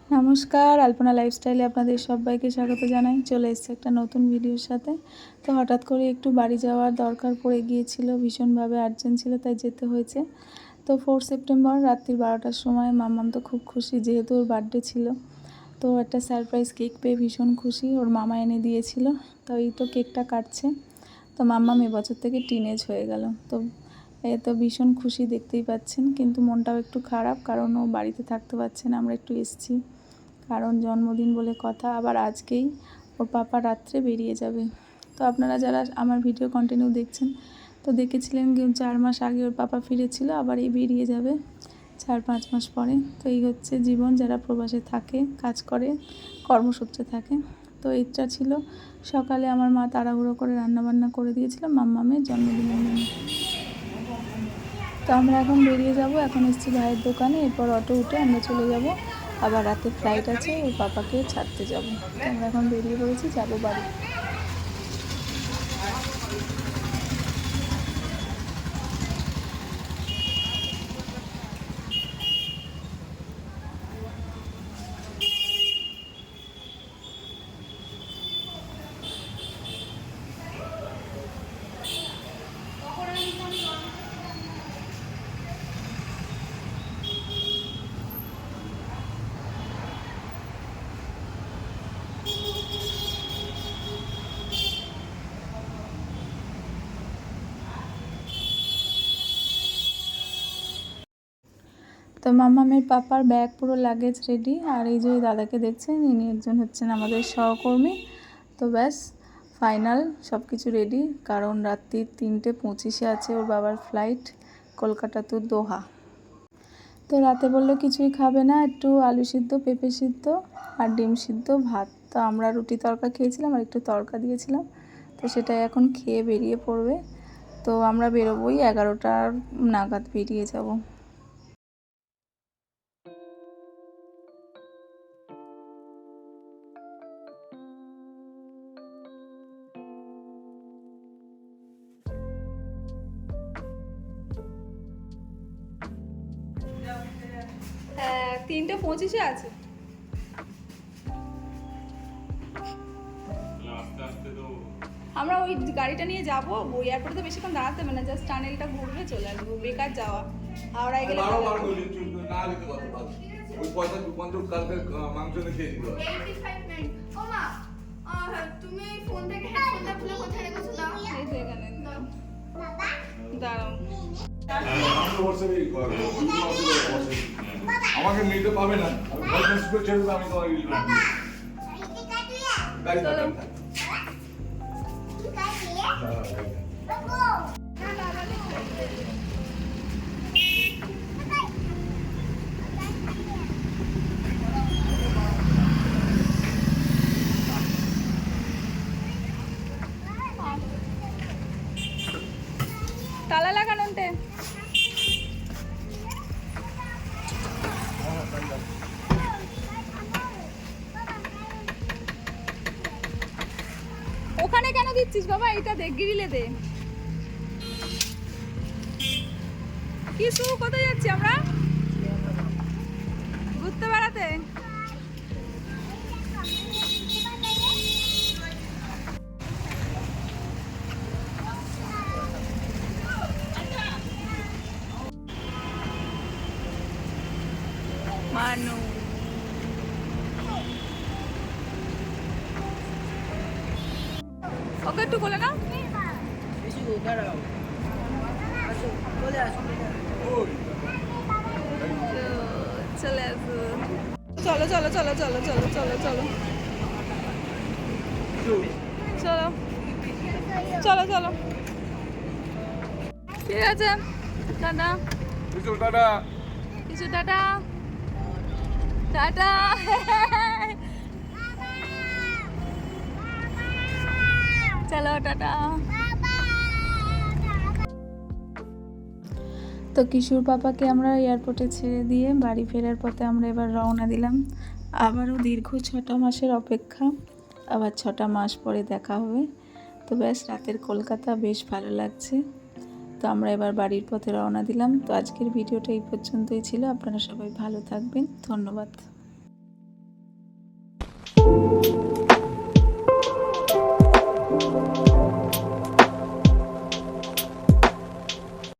নমস্কার, আলপনা লাইফস্টাইলে আপনাদের সবাইকে স্বাগত জানাই। চলে এসেছে একটা নতুন ভিডিওর সাথে। তো হঠাৎ করে একটু বাড়ি যাওয়ার দরকার পড়ে গিয়েছিল, ভীষণভাবে আর্জেন্ট ছিল, তাই যেতে হয়েছে। তো 4 সেপ্টেম্বর রাত্রি 12টার সময় মাম্মাম তো খুব খুশি, যেহেতু ওর বার্থডে ছিল। তো একটা সারপ্রাইজ কেক পেয়ে ভীষণ খুশি, ওর মামা এনে দিয়েছিল। তো এই তো কেকটা কাটছে। তো মাম্মাম এবছর থেকে টিনেজ হয়ে গেল। তো ভীষণ খুশি, দেখতেই পাচ্ছেন। কিন্তু মনটাও একটু খারাপ, কারণ ও বাড়িতে থাকতে পারছে না। আমরা একটু এসেছি, কারণ জন্মদিন বলে কথা। আবার আজকেই ওর পাপা রাত্রে বেরিয়ে যাবে। তো আপনারা যারা আমার ভিডিও কন্টিনিউ দেখছেন, তো দেখেছিলেন 4 মাস আগে ওর পাপা ফিরেছিল, আবার এই বেরিয়ে যাবে 4-5 মাস পরে। তো এই হচ্ছে জীবন, যারা প্রবাসে থাকে, কাজ করে, কর্মসূত্রে থাকে। তো এটা ছিল সকালে আমার মা তাড়াহুড়ো করে রান্নাবান্না করে দিয়েছিল মাম্মামের জন্মদিনের জন্য। তো আমরা এখন বেরিয়ে যাব। এখন এসেছি ভাইয়ের দোকানে, এরপর অটো উঠে আমরা চলে যাব। আবার রাতে ফ্লাইট আছে, ওর পাপাকে ছাড়তে যাব। তো আমরা এখন বেরিয়ে পড়েছি, যাবো বাড়ি। তো মাম্মামের পাপার ব্যাগ পুরো লাগেজ রেডি। আর এই যে দাদাকে দেখছেন, ইনি একজন হচ্ছেন আমাদের সহকর্মী। তো ব্যাস ফাইনাল সব কিছু রেডি, কারণ রাত্রি 3:25 আছে ওর বাবার ফ্লাইট, কলকাতা টু দোহা। তো রাতে বললো কিছুই খাবে না, একটু আলু সিদ্ধ, পেঁপে সিদ্ধ আর ডিম সিদ্ধ, ভাত। তো আমরা রুটি তড়কা খেয়েছিলাম আর একটু তড়কা দিয়েছিলাম। তো সেটাই এখন খেয়ে বেরিয়ে পড়বে। তো আমরা বেরোবোই 11টার নাগাদ বেরিয়ে যাব। হ্যাঁ, 3:25 আছে। আমরা ওই গাড়িটা নিয়ে যাবো, ওই এয়ারপোর্টে তো বেশিক্ষণ দাঁড়াতে হবে না, জাস্ট টানেলটা ঘুরবে চলে আসবো। বেকার যাওয়া, হাওড়ায় গেলে ওই পয়সা দোকানটা কালকে মাংস খেয়ে দিল। ও মা, তুমি ফোন থেকে হেডফোনটা খুলে কোথায় রেখেছো? দাও এই যে এখানে দাঁড়াও। আমাকে নিতে পাবে না, আমি তালা লাগানোতে ওখানে কেন দিচ্ছিস বাবা? এটা দে, গ্রিলে দে। কিছু কোথায় যাচ্ছি আমরা? ঘুরতে বেড়াতে। মানু ওকে একটু বলে না। চলে আসো, চলো চলো চলো চলো চলো চলো চলো চলো চলো চলো, ঠিক আছে, টাটা। কিছু টাটা টাটা। চলো টাটা। তো কিশোর পাপাকে আমরা এয়ারপোর্টে ছেড়ে দিয়ে বাড়ি ফেরার পথে আমরা এবার রওনা দিলাম। আবারও দীর্ঘ 6টা মাসের অপেক্ষা, আবার 6টা মাস পরে দেখা হবে। তো ব্যাস রাতের কলকাতা বেশ ভালো লাগছে। তো আমরা এবার বাড়ির পথে রওনা দিলাম। তো আজকের ভিডিওটা এই পর্যন্তই ছিল। আপনারা সবাই ভালো থাকবেন, ধন্যবাদ।